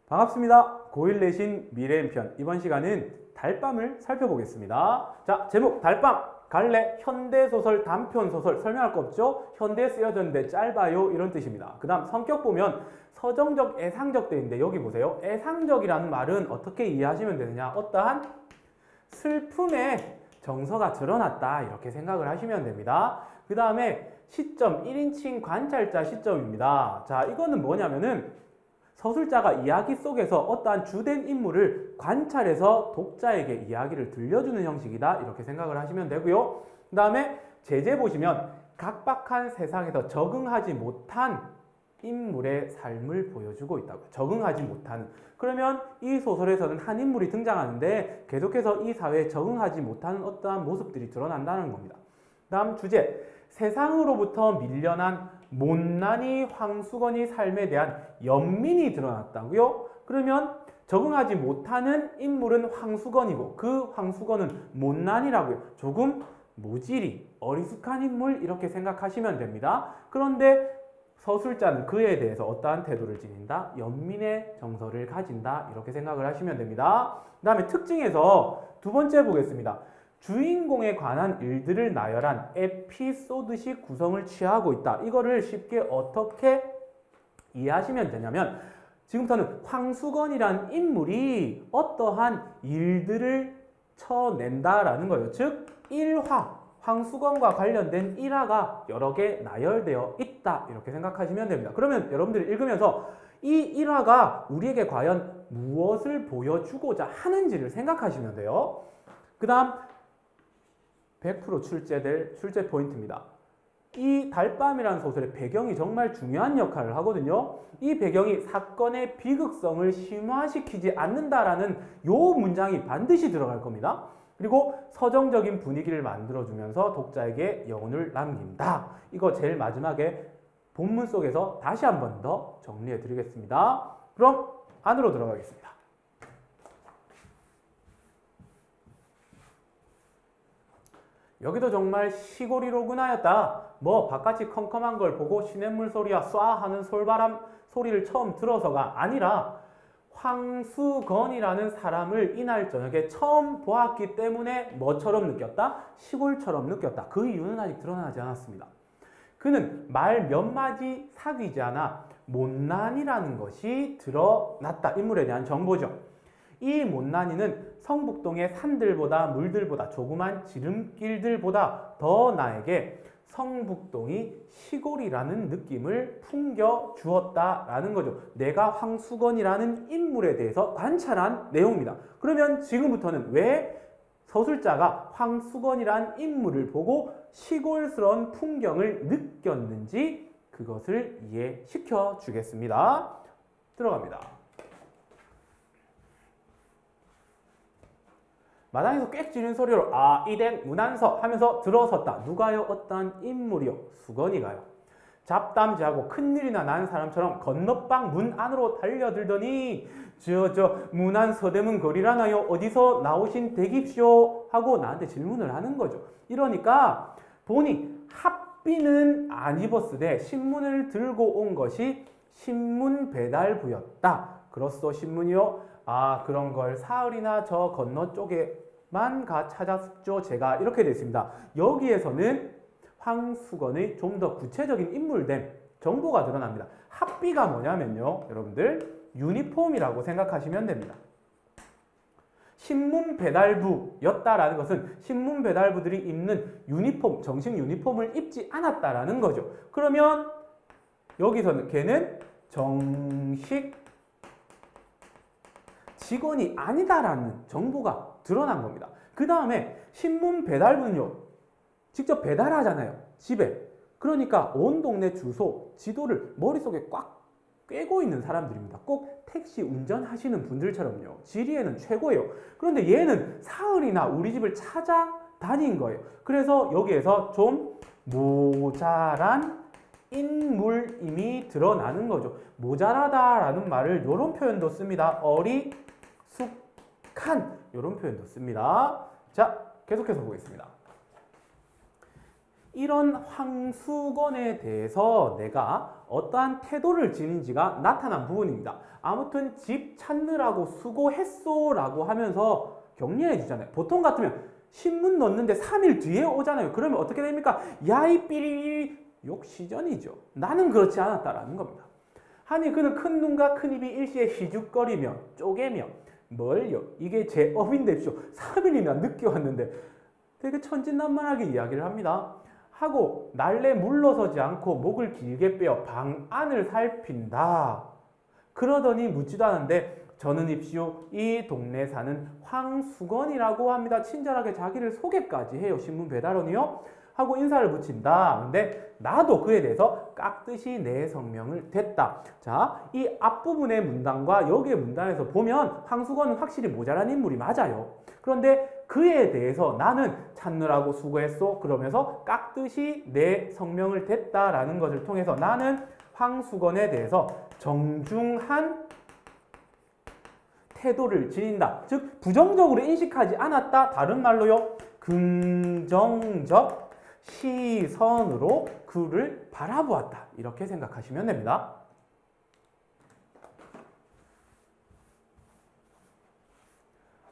반갑습니다. 고1 내신 미래인편 이번 시간은 달밤을 살펴보겠습니다. 자, 제목 달밤 갈래 현대소설 단편소설 설명할 거 없죠? 현대에 쓰여졌는데 짧아요 이런 뜻입니다. 그 다음 성격 보면 서정적 애상적 때인데 여기 보세요. 애상적이라는 말은 어떻게 이해하시면 되느냐, 어떠한 슬픔의 정서가 드러났다 이렇게 생각을 하시면 됩니다. 그 다음에 시점 1인칭 관찰자 시점입니다. 자, 이거는 뭐냐면은 서술자가 이야기 속에서 어떠한 주된 인물을 관찰해서 독자에게 이야기를 들려주는 형식이다 이렇게 생각을 하시면 되고요. 그 다음에 제재 보시면 각박한 세상에서 적응하지 못한 인물의 삶을 보여주고 있다고요. 적응하지 못하는. 그러면 이 소설에서는 한 인물이 등장하는데 계속해서 이 사회에 적응하지 못하는 어떠한 모습들이 드러난다는 겁니다. 다음 주제, 세상으로부터 밀려난 못난이 황수건이 삶에 대한 연민이 드러났다고요? 그러면 적응하지 못하는 인물은 황수건이고 그 황수건은 못난이라고요. 조금 모질이 어리숙한 인물 이렇게 생각하시면 됩니다. 그런데 서술자는 그에 대해서 어떠한 태도를 지닌다? 연민의 정서를 가진다 이렇게 생각을 하시면 됩니다. 그 다음에 특징에서 두 번째 보겠습니다. 주인공에 관한 일들을 나열한 에피소드식 구성을 취하고 있다. 이거를 쉽게 어떻게 이해하시면 되냐면 지금부터는 황수건이라는 인물이 어떠한 일들을 쳐낸다라는 거예요. 즉 1화, 황수건과 관련된 일화가 여러 개 나열되어 있다 이렇게 생각하시면 됩니다. 그러면 여러분들이 읽으면서 이 일화가 우리에게 과연 무엇을 보여주고자 하는지를 생각하시면 돼요. 그 다음 100% 출제될 출제 포인트입니다. 이 달밤이라는 소설의 배경이 정말 중요한 역할을 하거든요. 이 배경이 사건의 비극성을 심화시키지 않는다라는 요 문장이 반드시 들어갈 겁니다. 그리고 서정적인 분위기를 만들어주면서 독자에게 여운을 남긴다. 이거 제일 마지막에 본문 속에서 다시 한 번 더 정리해 드리겠습니다. 그럼 안으로 들어가겠습니다. 여기도 정말 시골이로구나였다. 뭐 바깥이 컴컴한 걸 보고 시냇물 소리와 쏴 하는 솔바람 소리를 처음 들어서가 아니라 황수건이라는 사람을 이날 저녁에 처음 보았기 때문에 뭐처럼 느꼈다? 시골처럼 느꼈다. 그 이유는 아직 드러나지 않았습니다. 그는 말 몇 마디 사귀지 않아 못난이라는 것이 드러났다. 인물에 대한 정보죠. 이 못난이는 성북동의 산들보다 물들보다 조그만 지름길들보다 더 나에게 성북동이 시골이라는 느낌을 풍겨주었다라는 거죠. 내가 황수건이라는 인물에 대해서 관찰한 내용입니다. 그러면 지금부터는 왜 서술자가 황수건이라는 인물을 보고 시골스러운 풍경을 느꼈는지 그것을 이해시켜 주겠습니다. 들어갑니다. 마당에서 꽥 지르는 소리로 이댁 문안서 하면서 들어섰다. 누가요? 어떤 인물이요? 수건이가요. 잡담지하고 큰일이나 난 사람처럼 건너방 문 안으로 달려들더니 저 문안 서대문 거리라나요? 어디서 나오신 댁입시오? 하고 나한테 질문을 하는 거죠. 이러니까 보니 합비는 안 입었으되 신문을 들고 온 것이 신문 배달부였다. 그렇소 신문이요? 그런 걸 사흘이나 저 건너 쪽에만 가 찾았죠. 제가 이렇게 됐습니다. 여기에서는 황수건의 좀 더 구체적인 인물됨 정보가 드러납니다. 합비가 뭐냐면요, 여러분들 유니폼이라고 생각하시면 됩니다. 신문 배달부였다라는 것은 신문 배달부들이 입는 유니폼, 정식 유니폼을 입지 않았다라는 거죠. 그러면 여기서는 걔는 정식 직원이 아니다라는 정보가 드러난 겁니다. 그 다음에 신문 배달부는요, 직접 배달하잖아요, 집에. 그러니까 온 동네 주소, 지도를 머릿속에 꽉 꿰고 있는 사람들입니다. 꼭 택시 운전하시는 분들처럼요. 지리에는 최고예요. 그런데 얘는 사흘이나 우리 집을 찾아다닌 거예요. 그래서 여기에서 좀 모자란 인물임이 드러나는 거죠. 모자라다라는 말을 이런 표현도 씁니다. 어리숙한 이런 표현도 씁니다. 자, 계속해서 보겠습니다. 이런 황수건에 대해서 내가 어떠한 태도를 지닌지가 나타난 부분입니다. 아무튼 집 찾느라고 수고했소 라고 하면서 격려해 주잖아요. 보통 같으면 신문 넣는데 3일 뒤에 오잖아요. 그러면 어떻게 됩니까? 야이 삐리 욕시전이죠. 나는 그렇지 않았다라는 겁니다. 하니 그는 큰 눈과 큰 입이 일시에 희죽거리며 쪼개며 뭘요? 이게 제 업인데쇼. 3일이나 늦게 왔는데 되게 천진난만하게 이야기를 합니다. 하고 날래 물러서지 않고 목을 길게 빼어 방 안을 살핀다. 그러더니 묻지도 않은데 저는 입시오 이 동네 사는 황수건이라고 합니다. 친절하게 자기를 소개까지 해요. 신문 배달원이요. 하고 인사를 붙인다. 근데 나도 그에 대해서 깍듯이 내 성명을 댔다. 자, 이 앞부분의 문단과 여기의 문단에서 보면 황수건은 확실히 모자란 인물이 맞아요. 그런데 그에 대해서 나는 찾느라고 수고했소. 그러면서 깍듯이 내 성명을 댔다라는 것을 통해서 나는 황수건에 대해서 정중한 태도를 지닌다. 즉 부정적으로 인식하지 않았다. 다른 말로요. 긍정적 시선으로 그를 바라보았다. 이렇게 생각하시면 됩니다.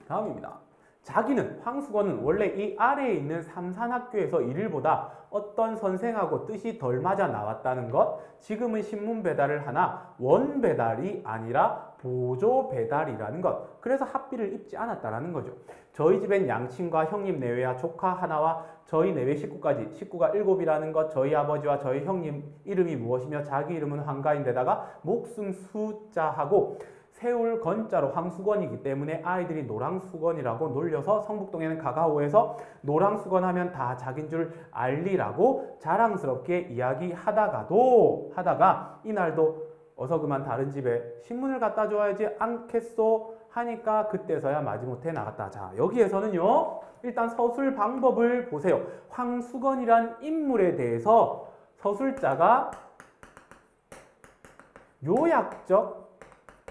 다음입니다. 자기는 황수건은 원래 이 아래에 있는 삼산학교에서 일을 보다 어떤 선생하고 뜻이 덜 맞아 나왔다는 것, 지금은 신문 배달을 하나 원 배달이 아니라 보조 배달이라는 것, 그래서 학비를 입지 않았다는 거죠. 저희 집엔 양친과 형님 내외와 조카 하나와 저희 내외 식구까지, 식구가 7이라는 것, 저희 아버지와 저희 형님 이름이 무엇이며 자기 이름은 황가인데다가 목숨 숫자하고 세울 건자로 황수건이기 때문에 아이들이 노랑수건이라고 놀려서 성북동에는 가가오에서 노랑수건 하면 다 자긴 줄 알리라고 자랑스럽게 이야기하다가 이날도 어서 그만 다른 집에 신문을 갖다 줘야지 않겠소 하니까 그때서야 마지못해 나갔다. 자, 여기에서는요 일단 서술 방법을 보세요. 황수건이란 인물에 대해서 서술자가 요약적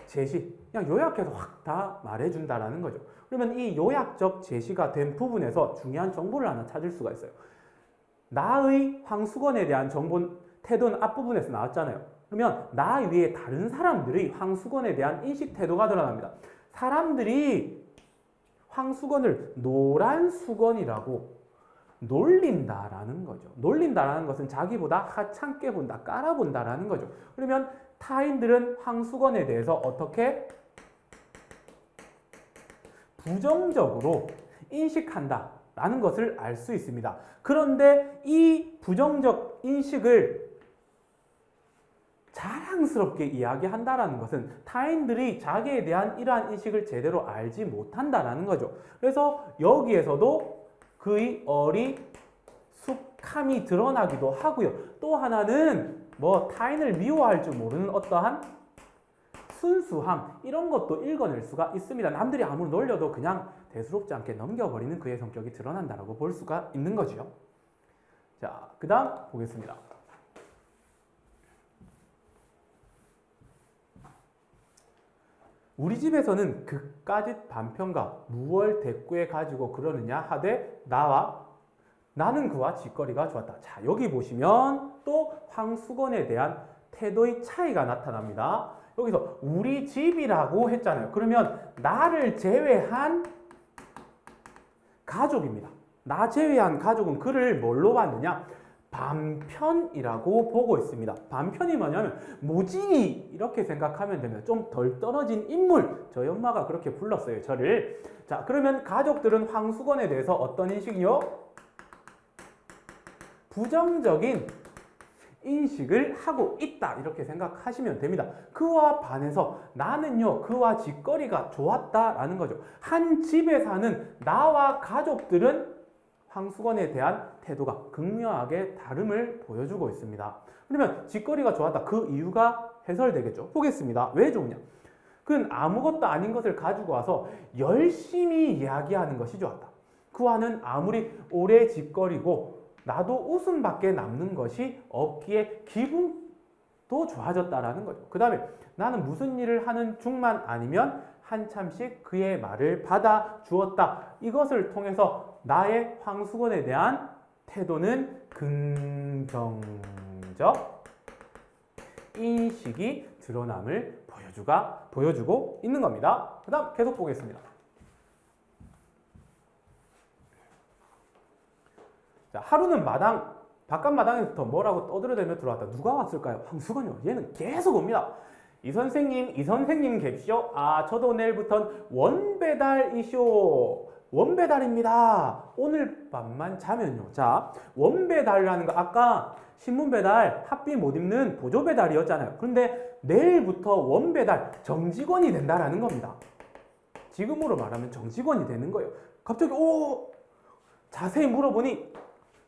제시, 그냥 요약해서 확 다 말해준다라는 거죠. 그러면 이 요약적 제시가 된 부분에서 중요한 정보를 하나 찾을 수가 있어요. 나의 황수건에 대한 정보, 태도는 앞부분에서 나왔잖아요. 그러면 나 위에 다른 사람들의 황수건에 대한 인식 태도가 드러납니다. 사람들이 황수건을 노란 수건이라고 놀린다라는 거죠. 놀린다라는 것은 자기보다 하찮게 본다, 깔아본다라는 거죠. 그러면 타인들은 황수건에 대해서 어떻게 부정적으로 인식한다라는 것을 알 수 있습니다. 그런데 이 부정적 인식을 자랑스럽게 이야기한다라는 것은 타인들이 자기에 대한 이러한 인식을 제대로 알지 못한다라는 거죠. 그래서 여기에서도 그의 어리숙함이 드러나기도 하고요. 또 하나는 타인을 미워할 줄 모르는 어떠한 순수함, 이런 것도 읽어낼 수가 있습니다. 남들이 아무리 놀려도 그냥 대수롭지 않게 넘겨버리는 그의 성격이 드러난다라고 볼 수가 있는 거죠. 자, 그 다음 보겠습니다. 우리 집에서는 그까짓 반편과 무얼 대꾸해 가지고 그러느냐 하되 나는 그와 짓거리가 좋았다. 자, 여기 보시면 또 황수건에 대한 태도의 차이가 나타납니다. 여기서 우리 집이라고 했잖아요. 그러면 나를 제외한 가족입니다. 나 제외한 가족은 그를 뭘로 봤느냐? 반편이라고 보고 있습니다. 반편이 뭐냐면 모진이 이렇게 생각하면 됩니다. 좀 덜 떨어진 인물. 저희 엄마가 그렇게 불렀어요, 저를. 자, 그러면 가족들은 황수건에 대해서 어떤 인식이요? 부정적인 인식을 하고 있다, 이렇게 생각하시면 됩니다. 그와 반해서 나는요 그와 짓거리가 좋았다라는 거죠. 한 집에 사는 나와 가족들은 황수건에 대한 태도가 극명하게 다름을 보여주고 있습니다. 그러면 짓거리가 좋았다, 그 이유가 해설되겠죠. 보겠습니다. 왜 좋으냐? 그는 아무것도 아닌 것을 가지고 와서 열심히 이야기하는 것이 좋았다. 그와는 아무리 오래 짓거리고 나도 웃음밖에 남는 것이 없기에 기분도 좋아졌다라는 거죠. 그 다음에 나는 무슨 일을 하는 중만 아니면 한참씩 그의 말을 받아 주었다. 이것을 통해서 나의 황수건에 대한 태도는 긍정적 인식이 드러남을 보여주고 있는 겁니다. 그 다음 계속 보겠습니다. 자, 하루는 바깥 마당에서 뭐라고 떠들어대며 들어왔다. 누가 왔을까요? 황수건이요. 얘는 계속 옵니다. 이 선생님 갭쇼. 아, 저도 내일부턴 원배달이쇼. 원배달입니다. 오늘 밤만 자면요. 자, 원배달이라는 거 아까 신문배달, 학비 못 입는 보조배달이었잖아요. 그런데 내일부터 원배달 정직원이 된다라는 겁니다. 지금으로 말하면 정직원이 되는 거예요. 갑자기 자세히 물어보니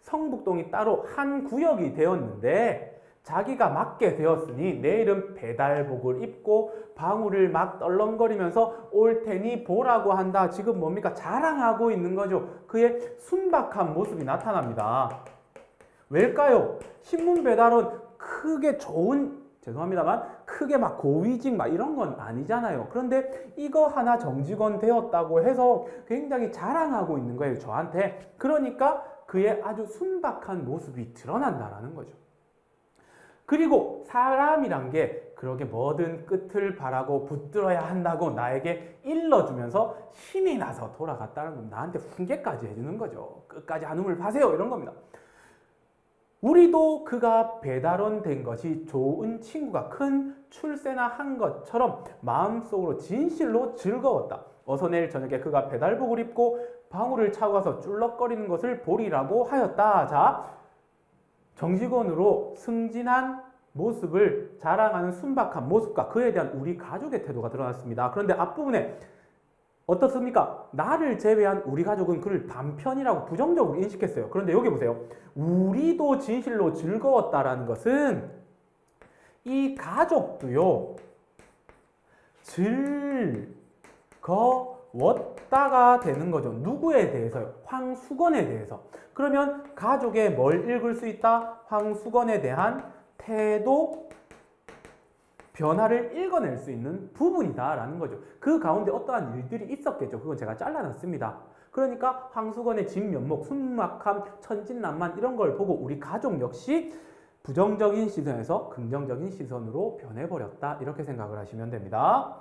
성북동이 따로 한 구역이 되었는데 자기가 맡게 되었으니 내일은 배달복을 입고 방울을 막 떨렁거리면서 올 테니 보라고 한다. 지금 뭡니까? 자랑하고 있는 거죠. 그의 순박한 모습이 나타납니다. 왜일까요? 신문 배달은 크게 죄송합니다만 크게 막 고위직 막 이런 건 아니잖아요. 그런데 이거 하나 정직원 되었다고 해서 굉장히 자랑하고 있는 거예요, 저한테. 그러니까 그의 아주 순박한 모습이 드러난다라는 거죠. 그리고 사람이란 게 그렇게 뭐든 끝을 바라고 붙들어야 한다고 나에게 일러주면서 신이 나서 돌아갔다는 겁니다. 나한테 훈계까지 해주는 거죠. 끝까지 한움을 파세요. 이런 겁니다. 우리도 그가 배달원 된 것이 좋은 친구가 큰 출세나 한 것처럼 마음속으로 진실로 즐거웠다. 어서 내일 저녁에 그가 배달복을 입고 방울을 차고 가서 쭈럭거리는 것을 보리라고 하였다. 자, 정직원으로 승진한 모습을 자랑하는 순박한 모습과 그에 대한 우리 가족의 태도가 드러났습니다. 그런데 앞부분에 어떻습니까? 나를 제외한 우리 가족은 그를 단편이라고 부정적으로 인식했어요. 그런데 여기 보세요. 우리도 진실로 즐거웠다라는 것은 이 가족도요. 즐거웠다가 되는 거죠. 누구에 대해서요? 황수건에 대해서. 그러면 가족에 뭘 읽을 수 있다? 황수건에 대한 태도, 변화를 읽어낼 수 있는 부분이다라는 거죠. 그 가운데 어떠한 일들이 있었겠죠. 그건 제가 잘라놨습니다. 그러니까 황수건의 진면목, 순막함, 천진난만 이런 걸 보고 우리 가족 역시 부정적인 시선에서 긍정적인 시선으로 변해버렸다. 이렇게 생각을 하시면 됩니다.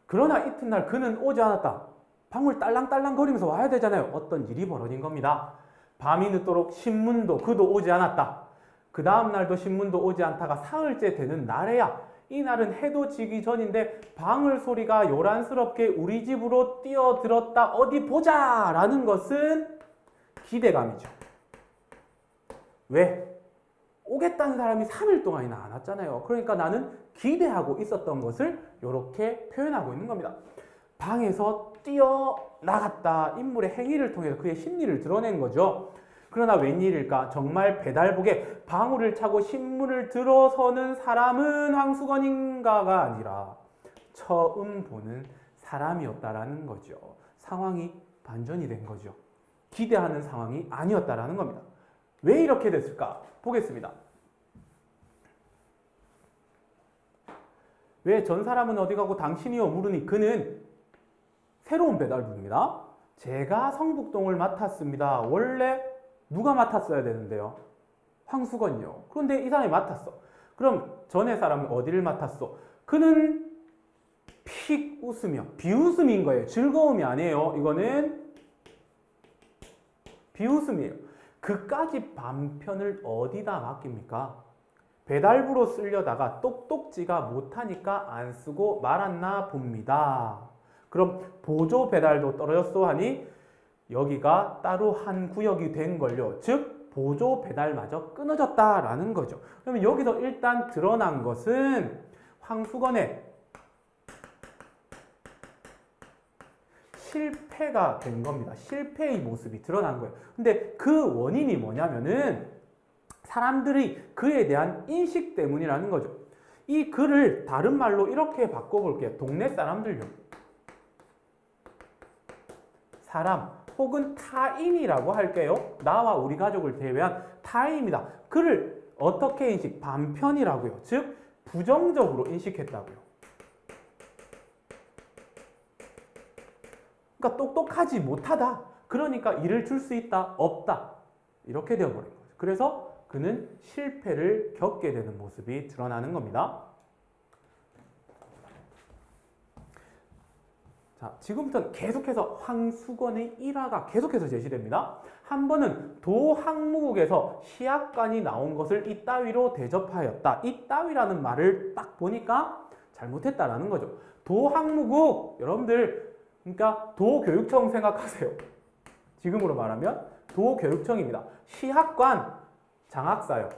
그러나 이튿날 그는 오지 않았다. 방울 딸랑딸랑 거리면서 와야 되잖아요. 어떤 일이 벌어진 겁니다. 밤이 늦도록 신문도 그도 오지 않았다. 그 다음 날도 신문도 오지 않다가 사흘째 되는 날에야 이 날은 해도 지기 전인데 방울 소리가 요란스럽게 우리 집으로 뛰어들었다. 어디 보자! 라는 것은 기대감이죠. 왜? 오겠다는 사람이 3일 동안이나 안 왔잖아요. 그러니까 나는 기대하고 있었던 것을 이렇게 표현하고 있는 겁니다. 방에서 뛰어나갔다. 인물의 행위를 통해서 그의 심리를 드러낸 거죠. 그러나 웬일일까? 정말 배달복에 방울을 차고 신문을 들어서는 사람은 황수건인가가 아니라 처음 보는 사람이었다라는 거죠. 상황이 반전이 된 거죠. 기대하는 상황이 아니었다라는 겁니다. 왜 이렇게 됐을까? 보겠습니다. 왜 전 사람은 어디 가고 당신이요? 물으니 그는 새로운 배달부입니다. 제가 성북동을 맡았습니다. 원래 누가 맡았어야 되는데요? 황수건이요. 그런데 이 사람이 맡았어. 그럼 전에 사람은 어디를 맡았어? 그는 픽 웃으며 비웃음인 거예요. 즐거움이 아니에요. 이거는 비웃음이에요. 그까지 반편을 어디다 맡깁니까? 배달부로 쓰려다가 똑똑지가 못하니까 안 쓰고 말았나 봅니다. 그럼 보조 배달도 떨어졌어 하니 여기가 따로 한 구역이 된 걸요. 즉 보조 배달마저 끊어졌다라는 거죠. 그러면 여기서 일단 드러난 것은 황수건의 실패가 된 겁니다. 실패의 모습이 드러난 거예요. 근데 그 원인이 뭐냐면은 사람들이 그에 대한 인식 때문이라는 거죠. 이 글을 다른 말로 이렇게 바꿔볼게요. 동네 사람들요. 사람 혹은 타인이라고 할게요. 나와 우리 가족을 제외한 타인입니다. 그를 어떻게 인식? 반편이라고요. 즉 부정적으로 인식했다고요. 그러니까 똑똑하지 못하다. 그러니까 일을 줄 수 있다, 없다. 이렇게 되어버린 거죠. 그래서 그는 실패를 겪게 되는 모습이 드러나는 겁니다. 자, 지금부터는 계속해서 황수건의 일화가 계속해서 제시됩니다. 한 번은 도항무국에서 시약관이 나온 것을 이따위로 대접하였다. 이따위라는 말을 딱 보니까 잘못했다라는 거죠. 도항무국, 여러분들, 그러니까 도교육청 생각하세요. 지금으로 말하면 도교육청입니다. 시학관, 장학사요.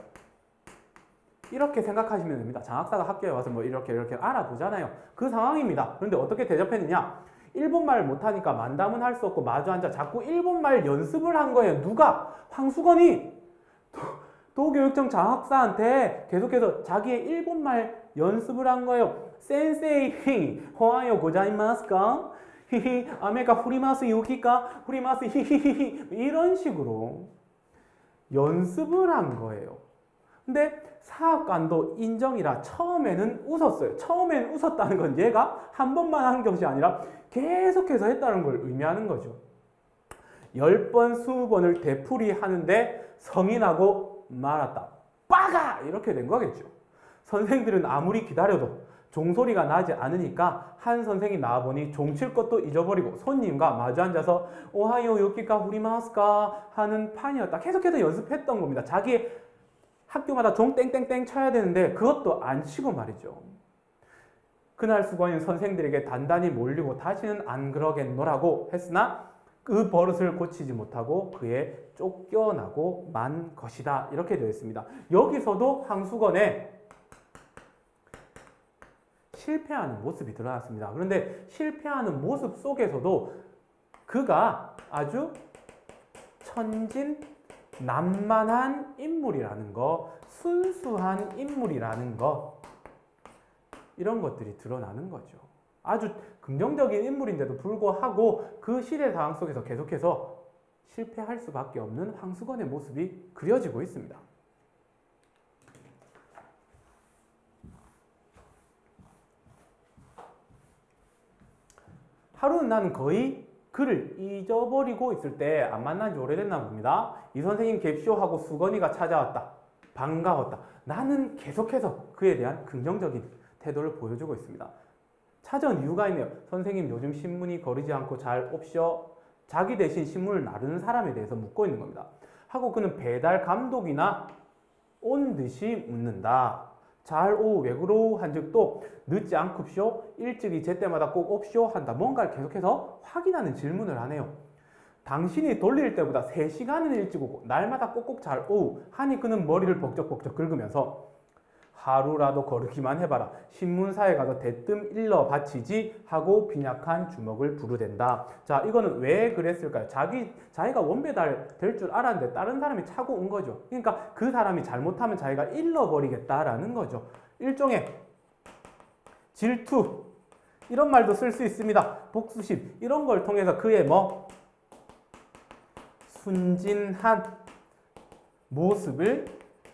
이렇게 생각하시면 됩니다. 장학사가 학교에 와서 뭐 이렇게 알아보잖아요. 그 상황입니다. 그런데 어떻게 대접했느냐? 일본말 못하니까 만담은 할 수 없고 마주 앉아 자꾸 일본말 연습을 한 거예요. 누가? 황수건이 도교육청 장학사한테 계속해서 자기의 일본말 연습을 한 거예요. 센세이, 호아요 고자이마스까? 히히, 아메가 후리마스 요키까? 후리마스 히히히히. 이런 식으로 연습을 한 거예요. 근데 사학관도 인정이라 처음에는 웃었어요. 처음에는 웃었다는 건 얘가 한 번만 한 것이 아니라 계속해서 했다는 걸 의미하는 거죠. 10번, 20번을 되풀이하는데 성이 나고 말았다. 빠가! 이렇게 된 거겠죠. 선생들은 아무리 기다려도 종소리가 나지 않으니까 한 선생이 나와보니 종칠 것도 잊어버리고 손님과 마주 앉아서 오하요 요키까 후리마스까 하는 판이었다. 계속해서 연습했던 겁니다. 자기 학교마다 종 땡땡땡 쳐야 되는데 그것도 안 치고 말이죠. 그날 수고인 선생들에게 단단히 몰리고 다시는 안 그러겠노라고 했으나 그 버릇을 고치지 못하고 그에 쫓겨나고 만 것이다. 이렇게 되어 있습니다. 여기서도 황수건의 실패하는 모습이 드러났습니다. 그런데 실패하는 모습 속에서도 그가 아주 천진난만한 인물이라는 거, 순수한 인물이라는 거, 이런 것들이 드러나는 거죠. 아주 긍정적인 인물인데도 불구하고 그 시대 상황 속에서 계속해서 실패할 수밖에 없는 황수건의 모습이 그려지고 있습니다. 하루는 나는 거의 그를 잊어버리고 있을 때 안 만난 지 오래됐나 봅니다. 이 선생님 갭쇼 하고 수건이가 찾아왔다. 반가웠다. 나는 계속해서 그에 대한 긍정적인 태도를 보여주고 있습니다. 찾아온 이유가 있네요. 선생님 요즘 신문이 거르지 않고 잘 옵쇼. 자기 대신 신문을 나르는 사람에 대해서 묻고 있는 겁니다. 하고 그는 배달 감독이나 온 듯이 묻는다. 잘 오, 왜 그러오? 한즉 또 늦지 않kup쇼? 일찍이 제때마다 꼭 옵쇼? 한다. 뭔가를 계속해서 확인하는 질문을 하네요. 당신이 돌릴 때보다 3시간은 일찍 오고 날마다 꼭꼭 잘 오우 하니 그는 머리를 벅적벅적 긁으면서 하루라도 거르기만 해봐라. 신문사에 가서 대뜸 일러 바치지 하고 빈약한 주먹을 부르댄다. 자, 이거는 왜 그랬을까요? 자기가 원배달 될 줄 알았는데 다른 사람이 차고 온 거죠. 그러니까 그 사람이 잘못하면 자기가 일러버리겠다라는 거죠. 일종의 질투, 이런 말도 쓸 수 있습니다. 복수심, 이런 걸 통해서 그의 순진한 모습을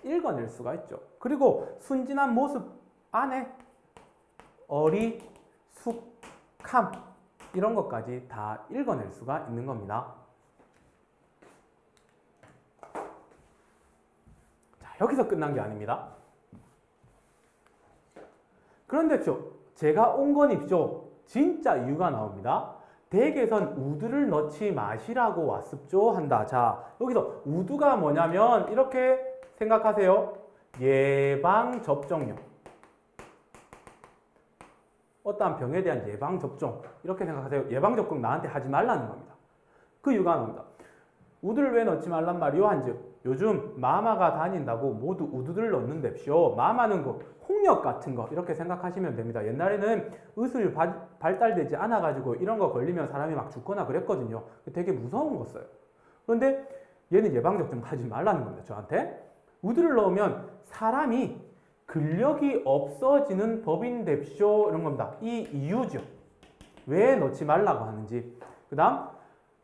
읽어낼 수가 있죠. 그리고 순진한 모습 안에 어리숙함, 이런 것까지 다 읽어낼 수가 있는 겁니다. 자, 여기서 끝난 게 아닙니다. 그런데 제가 온 건 입쇼. 진짜 이유가 나옵니다. 댁에선 우드를 넣지 마시라고 왔습죠 한다. 자, 여기서 우드가 뭐냐면 이렇게 생각하세요. 예방접종용. 어떠한 병에 대한 예방접종. 이렇게 생각하세요. 예방접종 나한테 하지 말라는 겁니다. 그 이유가 나옵니다. 우드를 왜 넣지 말란 말이요? 한즉 요즘 마마가 다닌다고 모두 우드를 넣는답시오. 마마는 홍역 같은 거 이렇게 생각하시면 됩니다. 옛날에는 의술이 발달되지 않아가지고 이런 거 걸리면 사람이 막 죽거나 그랬거든요. 되게 무서운 거였어요. 그런데 얘는 예방접종 하지 말라는 겁니다. 저한테. 우드를 넣으면 사람이 근력이 없어지는 법인답시오. 이런 겁니다. 이 이유죠. 왜 넣지 말라고 하는지. 그 다음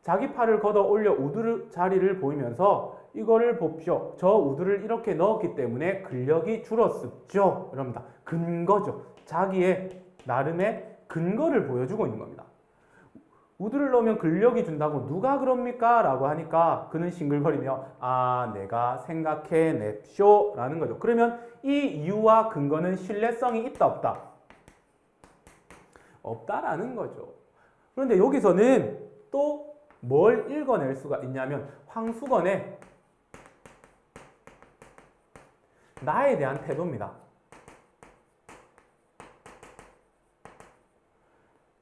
자기 팔을 걷어 올려 우드 자리를 보이면서 이거를 봅쇼. 저 우드를 이렇게 넣었기 때문에 근력이 줄었습죠. 이럽니다. 근거죠. 자기의 나름의 근거를 보여주고 있는 겁니다. 우드를 넣으면 근력이 준다고 누가 그럽니까? 라고 하니까 그는 싱글거리며 아 내가 생각해냈쇼 라는 거죠. 그러면 이 이유와 근거는 신뢰성이 있다 없다? 없다라는 거죠. 그런데 여기서는 또 뭘 읽어낼 수가 있냐면 황수건의 나에 대한 태도입니다.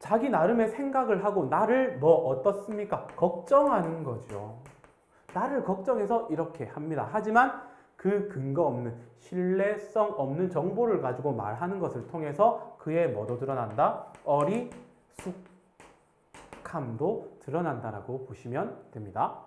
자기 나름의 생각을 하고 나를 뭐 어떻습니까? 걱정하는 거죠. 나를 걱정해서 이렇게 합니다. 하지만 그 근거 없는 신뢰성 없는 정보를 가지고 말하는 것을 통해서 그의 뭐도 드러난다? 어리숙함도 드러난다라고 보시면 됩니다.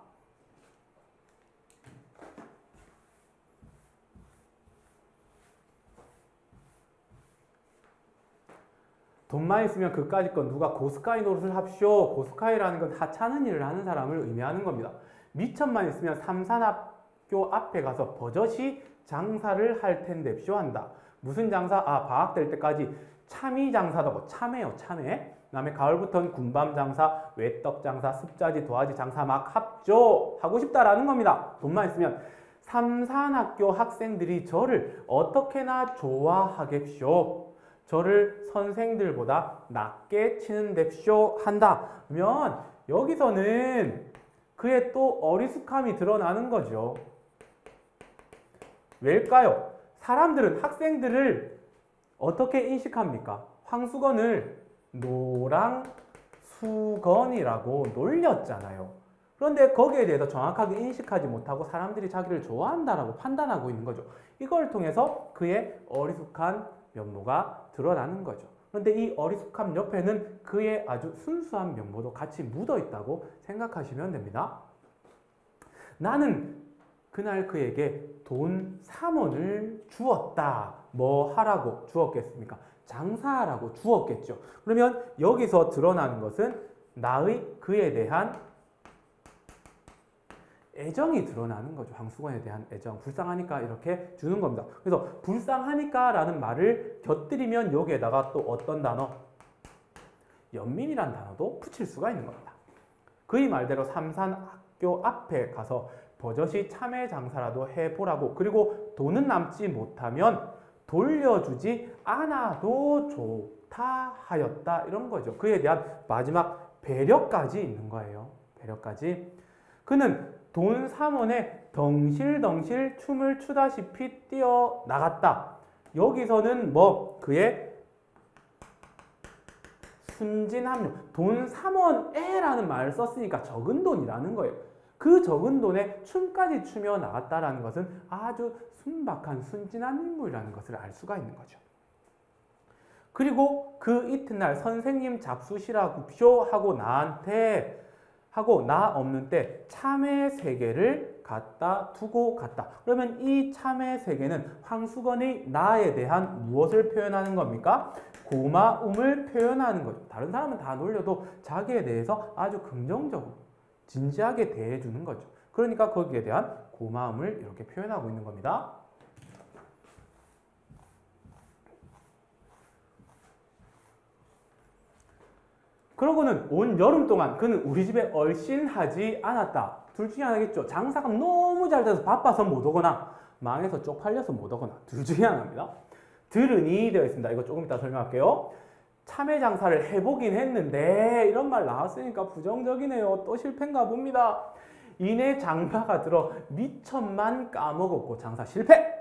돈만 있으면 그까짓 건 누가 고스카이 노릇을 합쇼. 고스카이라는 건 하찮은 일을 하는 사람을 의미하는 겁니다. 미천만 있으면 삼산학교 앞에 가서 버젓이 장사를 할 텐데쇼 한다. 무슨 장사? 아 방학 될 때까지 참이 장사다고. 참외요 참외. 그다음에 가을부터는 군밤 장사, 외떡 장사, 습자지, 도화지 장사 막 합조 하고 싶다라는 겁니다. 돈만 있으면 삼산학교 학생들이 저를 어떻게나 좋아하겠쇼. 저를 선생들보다 낮게 치는 뎁쇼 한다. 그러면 여기서는 그의 또 어리숙함이 드러나는 거죠. 왜일까요? 사람들은 학생들을 어떻게 인식합니까? 황수건을 노랑수건이라고 놀렸잖아요. 그런데 거기에 대해서 정확하게 인식하지 못하고 사람들이 자기를 좋아한다라고 판단하고 있는 거죠. 이걸 통해서 그의 어리숙한 면모가 드러나는 거죠. 그런데 이 어리숙함 옆에는 그의 아주 순수한 면모도 같이 묻어 있다고 생각하시면 됩니다. 나는 그날 그에게 돈 3원을 주었다. 뭐 하라고 주었겠습니까? 장사하라고 주었겠죠. 그러면 여기서 드러나는 것은 나의 그에 대한 애정이 드러나는 거죠. 황수건에 대한 애정. 불쌍하니까 이렇게 주는 겁니다. 그래서 불쌍하니까 라는 말을 곁들이면 여기에다가 또 어떤 단어? 연민이란 단어도 붙일 수가 있는 겁니다. 그의 말대로 삼산학교 앞에 가서 버젓이 참외 장사라도 해보라고. 그리고 돈은 남지 못하면 돌려주지 않아도 좋다 하였다. 이런 거죠. 그에 대한 마지막 배려까지 있는 거예요. 배려까지. 그는 돈 3원에 덩실덩실 춤을 추다시피 뛰어나갔다. 여기서는 뭐 그의 순진함, 돈 3원에 라는 말을 썼으니까 적은 돈이라는 거예요. 그 적은 돈에 춤까지 추며 나갔다라는 것은 아주 순박한 순진한 인물이라는 것을 알 수가 있는 거죠. 그리고 그 이튿날 선생님 잡수시라고 쇼 하고 나한테 하고 나 없는 때 참외 3개를 갖다 두고 갔다. 그러면 이 참외 3개는 황수건의 나에 대한 무엇을 표현하는 겁니까? 고마움을 표현하는 거죠. 다른 사람은 다 놀려도 자기에 대해서 아주 긍정적으로 진지하게 대해주는 거죠. 그러니까 거기에 대한 고마움을 이렇게 표현하고 있는 겁니다. 그러고는 온 여름 동안 그는 우리 집에 얼씬하지 않았다. 둘 중에 하나겠죠. 장사가 너무 잘 돼서 바빠서 못 오거나 망해서 쪽팔려서 못 오거나 둘 중에 하나입니다. 들으니 되어 있습니다. 이거 조금 이따 설명할게요. 참외 장사를 해보긴 했는데 이런 말 나왔으니까 부정적이네요. 또 실패인가 봅니다. 이내 장마가 들어 미천만 까먹었고 장사 실패!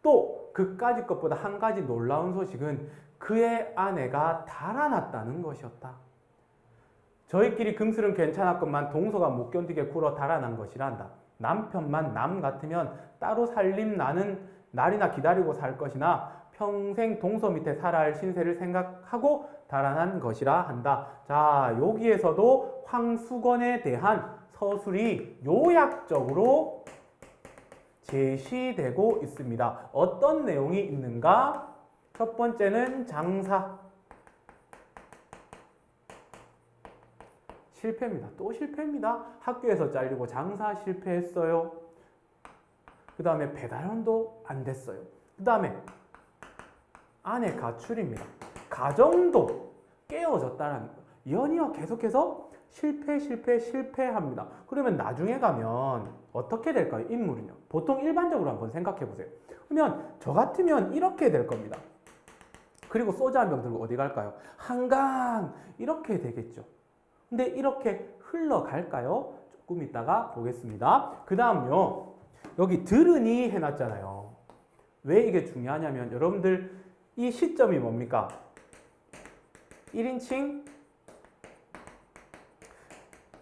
또 그까짓 것보다 한 가지 놀라운 소식은 그의 아내가 달아났다는 것이었다. 저희끼리 금슬은 괜찮았건만 동서가 못 견디게 굴어 달아난 것이란다. 남편만 남 같으면 따로 살림 나는 날이나 기다리고 살 것이나 평생 동서 밑에 살아야 할 신세를 생각하고 달아난 것이라 한다. 자, 여기에서도 황수건에 대한 서술이 요약적으로 제시되고 있습니다. 어떤 내용이 있는가? 첫 번째는 장사. 실패입니다. 또 실패입니다. 학교에서 잘리고 장사 실패했어요. 그 다음에 배달원도 안 됐어요. 그 다음에 아내 가출입니다. 가정도 깨어졌다는 거예요. 연이어 계속해서 실패합니다. 그러면 나중에 가면 어떻게 될까요? 인물은요. 보통 일반적으로 한번 생각해 보세요. 그러면 저 같으면 이렇게 될 겁니다. 그리고 소주 한 병 들고 어디 갈까요? 한강 이렇게 되겠죠. 근데 이렇게 흘러갈까요? 조금 이따가 보겠습니다. 그 다음요. 여기 들으니 해놨잖아요. 왜 이게 중요하냐면 여러분들 이 시점이 뭡니까? 1인칭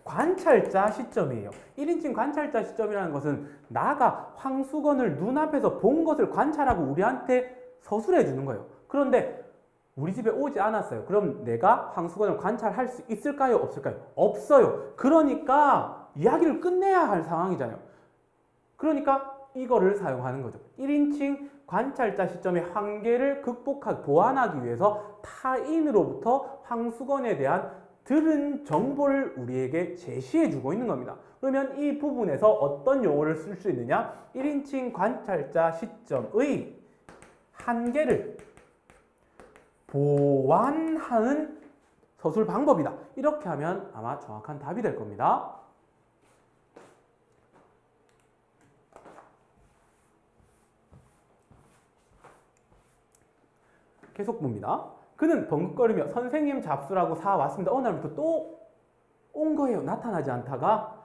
관찰자 시점이에요. 1인칭 관찰자 시점이라는 것은 나가 황수건을 눈앞에서 본 것을 관찰하고 우리한테 서술해 주는 거예요. 그런데 우리 집에 오지 않았어요. 그럼 내가 황수건을 관찰할 수 있을까요? 없을까요? 없어요. 그러니까 이야기를 끝내야 할 상황이잖아요. 그러니까 이거를 사용하는 거죠. 1인칭 관찰자 시점의 한계를 보완하기 위해서 타인으로부터 황수건에 대한 들은 정보를 우리에게 제시해 주고 있는 겁니다. 그러면 이 부분에서 어떤 용어를 쓸 수 있느냐? 1인칭 관찰자 시점의 한계를 보완하는 서술 방법이다. 이렇게 하면 아마 정확한 답이 될 겁니다. 계속 봅니다. 그는 벙긋거리며 선생님 잡수라고 사왔습니다. 어느 날부터 또 온 거예요. 나타나지 않다가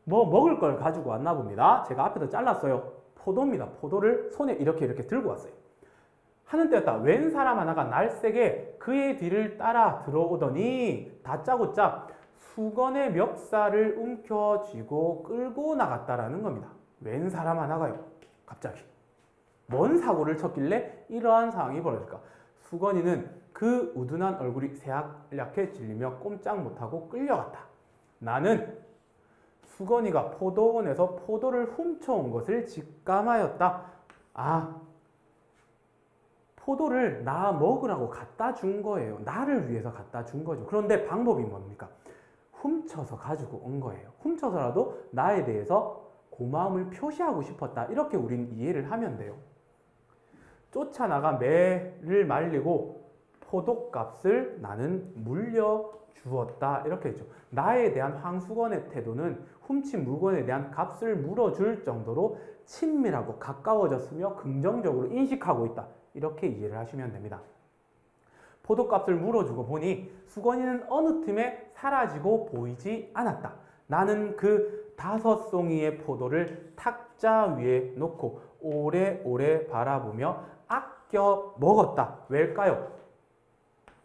뭐 먹을 걸 가지고 왔나 봅니다. 제가 앞에다 잘랐어요. 포도입니다. 포도를 손에 이렇게 들고 왔어요. 하는 때였다. 웬 사람 하나가 날쌔게 그의 뒤를 따라 들어오더니 다짜고짜 수건의 멱살을 움켜쥐고 끌고 나갔다라는 겁니다. 웬 사람 하나가요. 갑자기. 뭔 사고를 쳤길래 이러한 상황이 벌어질까? 수건이는 그 우둔한 얼굴이 새하얗게 질리며 꼼짝 못하고 끌려갔다. 나는 수건이가 포도원에서 포도를 훔쳐온 것을 직감하였다. 아, 포도를 나 먹으라고 갖다 준 거예요. 나를 위해서 갖다 준 거죠. 그런데 방법이 뭡니까? 훔쳐서 가지고 온 거예요. 훔쳐서라도 나에 대해서 고마움을 표시하고 싶었다. 이렇게 우린 이해를 하면 돼요. 쫓아나가 매를 말리고 포도값을 나는 물려주었다. 이렇게 했죠. 나에 대한 황수건의 태도는 훔친 물건에 대한 값을 물어줄 정도로 친밀하고 가까워졌으며 긍정적으로 인식하고 있다. 이렇게 이해를 하시면 됩니다. 포도값을 물어주고 보니 수건이는 어느 틈에 사라지고 보이지 않았다. 나는 그 5송이의 포도를 탁자 위에 놓고 오래오래 바라보며 아껴 먹었다. 왜일까요?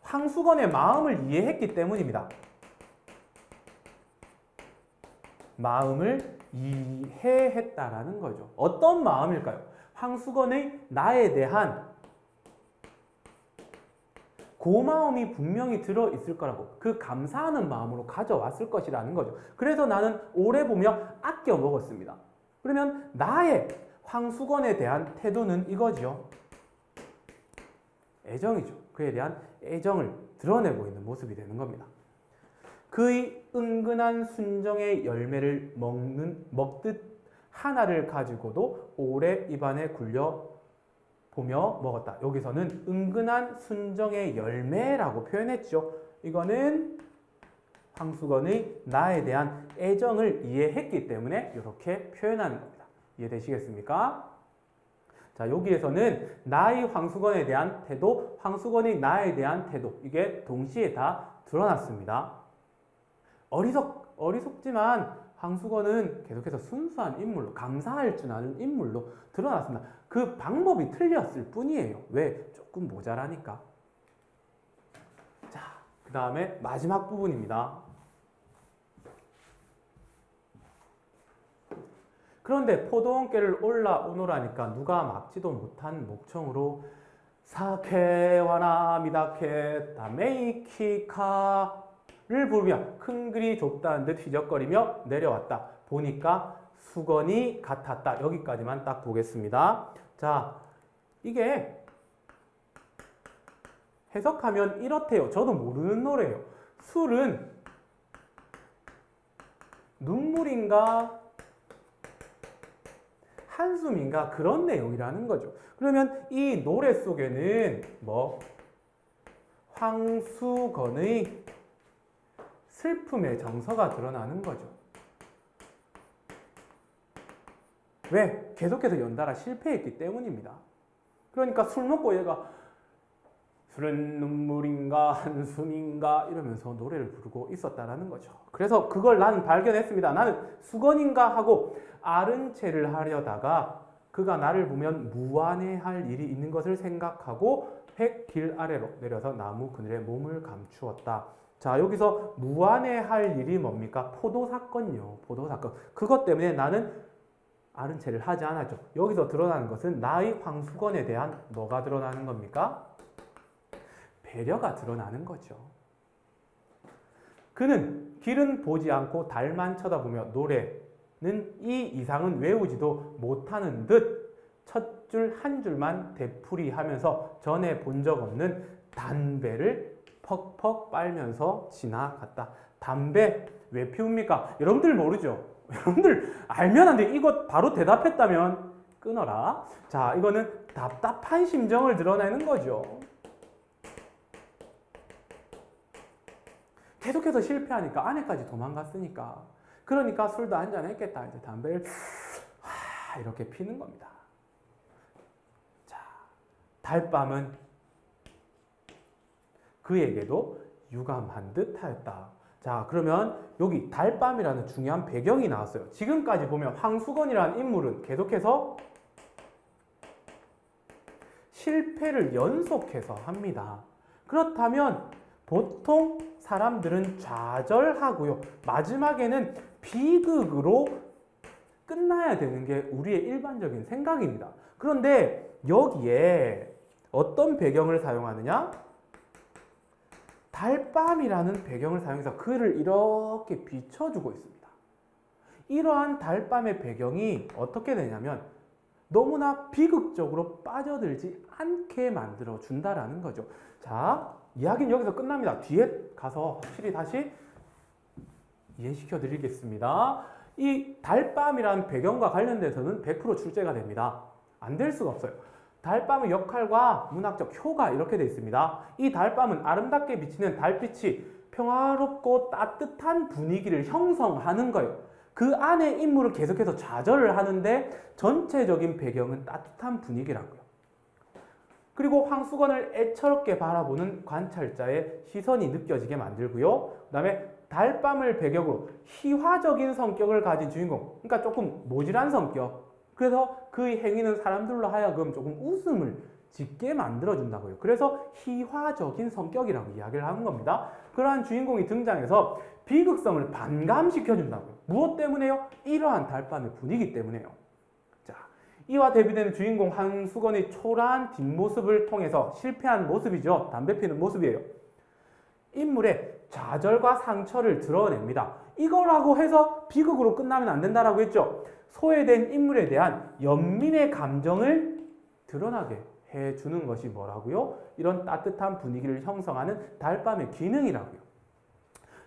황수건의 마음을 이해했기 때문입니다. 마음을 이해했다라는 거죠. 어떤 마음일까요? 황수건의 나에 대한 고마움이 분명히 들어있을 거라고, 그 감사하는 마음으로 가져왔을 것이라는 거죠. 그래서 나는 오래 보며 아껴 먹었습니다. 그러면 나의 황수건에 대한 태도는 이거죠. 애정이죠. 그에 대한 애정을 드러내고 있는 모습이 되는 겁니다. 그의 은근한 순정의 열매를 먹듯 하나를 가지고도 오래 입안에 굴려 보며 먹었다. 여기서는 은근한 순정의 열매라고 표현했죠. 이거는 황수건의 나에 대한 애정을 이해했기 때문에 이렇게 표현하는 겁니다. 이해되시겠습니까? 자, 여기에서는 나의 황수건에 대한 태도, 황수건의 나에 대한 태도, 이게 동시에 다 드러났습니다. 어리석지만 황수건은 계속해서 순수한 인물로, 감사할 줄 아는 인물로 드러났습니다. 그 방법이 틀렸을 뿐이에요. 왜? 조금 모자라니까. 자, 그 다음에 마지막 부분입니다. 그런데 포도원길을 올라오노라니까 누가 막지도 못한 목청으로 사케와나 미다케 다메이키카를 부르며 큰 글이 좁다는 듯 휘적거리며 내려왔다. 보니까 수건이 같았다. 여기까지만 딱 보겠습니다. 자, 이게 해석하면 이렇대요. 저도 모르는 노래예요. 술은 눈물인가 한숨인가 그런 내용이라는 거죠. 그러면 이 노래 속에는 황수건의 슬픔의 정서가 드러나는 거죠. 왜? 계속해서 연달아 실패했기 때문입니다. 그러니까 술 먹고 얘가 술은 눈물인가 한숨인가 이러면서 노래를 부르고 있었다라는 거죠. 그래서 그걸 나는 발견했습니다. 나는 수건인가 하고 아른 체를 하려다가 그가 나를 보면 무안해할 일이 있는 것을 생각하고 획 길 아래로 내려서 나무 그늘에 몸을 감추었다. 자, 여기서 무안해할 일이 뭡니까? 포도 사건요. 포도 사건. 그것 때문에 나는 아른 체를 하지 않았죠. 여기서 드러나는 것은 나의 황수건에 대한 뭐가 드러나는 겁니까? 배려가 드러나는 거죠. 그는 길은 보지 않고 달만 쳐다보며 노래는 이 이상은 외우지도 못하는 듯 첫 줄 한 줄만 되풀이하면서 전에 본 적 없는 담배를 퍽퍽 빨면서 지나갔다. 담배 왜 피웁니까? 여러분들 모르죠? 여러분들 알면 안 돼. 이거 바로 대답했다면 끊어라. 자, 이거는 답답한 심정을 드러내는 거죠. 계속해서 실패하니까 아내까지 도망갔으니까. 그러니까 술도 한잔 했겠다. 이제 담배를 이렇게 피는 겁니다. 자, 달밤은 그에게도 유감한 듯 하였다. 자, 그러면 여기 달밤이라는 중요한 배경이 나왔어요. 지금까지 보면 황수건이라는 인물은 계속해서 실패를 연속해서 합니다. 그렇다면 보통 사람들은 좌절하고요. 마지막에는 비극으로 끝나야 되는 게 우리의 일반적인 생각입니다. 그런데 여기에 어떤 배경을 사용하느냐? 달밤이라는 배경을 사용해서 그를 이렇게 비춰주고 있습니다. 이러한 달밤의 배경이 어떻게 되냐면 너무나 비극적으로 빠져들지 않게 만들어 준다라는 거죠. 자, 이야기는 여기서 끝납니다. 뒤에 가서 확실히 다시 이해시켜 드리겠습니다. 이 달밤이라는 배경과 관련돼서는 100% 출제가 됩니다. 안 될 수가 없어요. 달밤의 역할과 문학적 효과 이렇게 되어 있습니다. 이 달밤은 아름답게 비치는 달빛이 평화롭고 따뜻한 분위기를 형성하는 거예요. 그 안에 인물을 계속해서 좌절을 하는데 전체적인 배경은 따뜻한 분위기라고요. 그리고 황수건을 애처롭게 바라보는 관찰자의 시선이 느껴지게 만들고요. 그 다음에 달밤을 배경으로 희화적인 성격을 가진 주인공, 그러니까 조금 모질한 성격, 그래서 그의 행위는 사람들로 하여금 조금 웃음을 짓게 만들어준다고요. 그래서 희화적인 성격이라고 이야기를 하는 겁니다. 그러한 주인공이 등장해서 비극성을 반감시켜준다고요. 무엇 때문에요? 이러한 달밤의 분위기 때문에요. 자, 이와 대비되는 주인공 황수건의 초라한 뒷모습을 통해서 실패한 모습이죠. 담배 피는 모습이에요. 인물의 좌절과 상처를 드러냅니다. 이거라고 해서 비극으로 끝나면 안 된다라고 했죠. 소외된 인물에 대한 연민의 감정을 드러나게 해주는 것이 뭐라고요? 이런 따뜻한 분위기를 형성하는 달밤의 기능이라고요.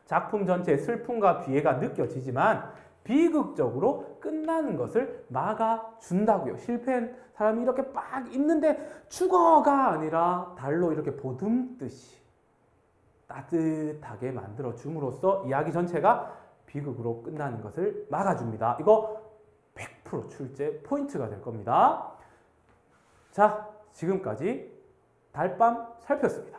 작품 전체의 슬픔과 비애가 느껴지지만 비극적으로 끝나는 것을 막아준다고요. 실패한 사람이 이렇게 막 있는데 죽어가 아니라 달로 이렇게 보듬듯이 따뜻하게 만들어 줌으로써 이야기 전체가 비극으로 끝나는 것을 막아줍니다. 이거 100% 출제 포인트가 될 겁니다. 자, 지금까지 달밤 살폈습니다.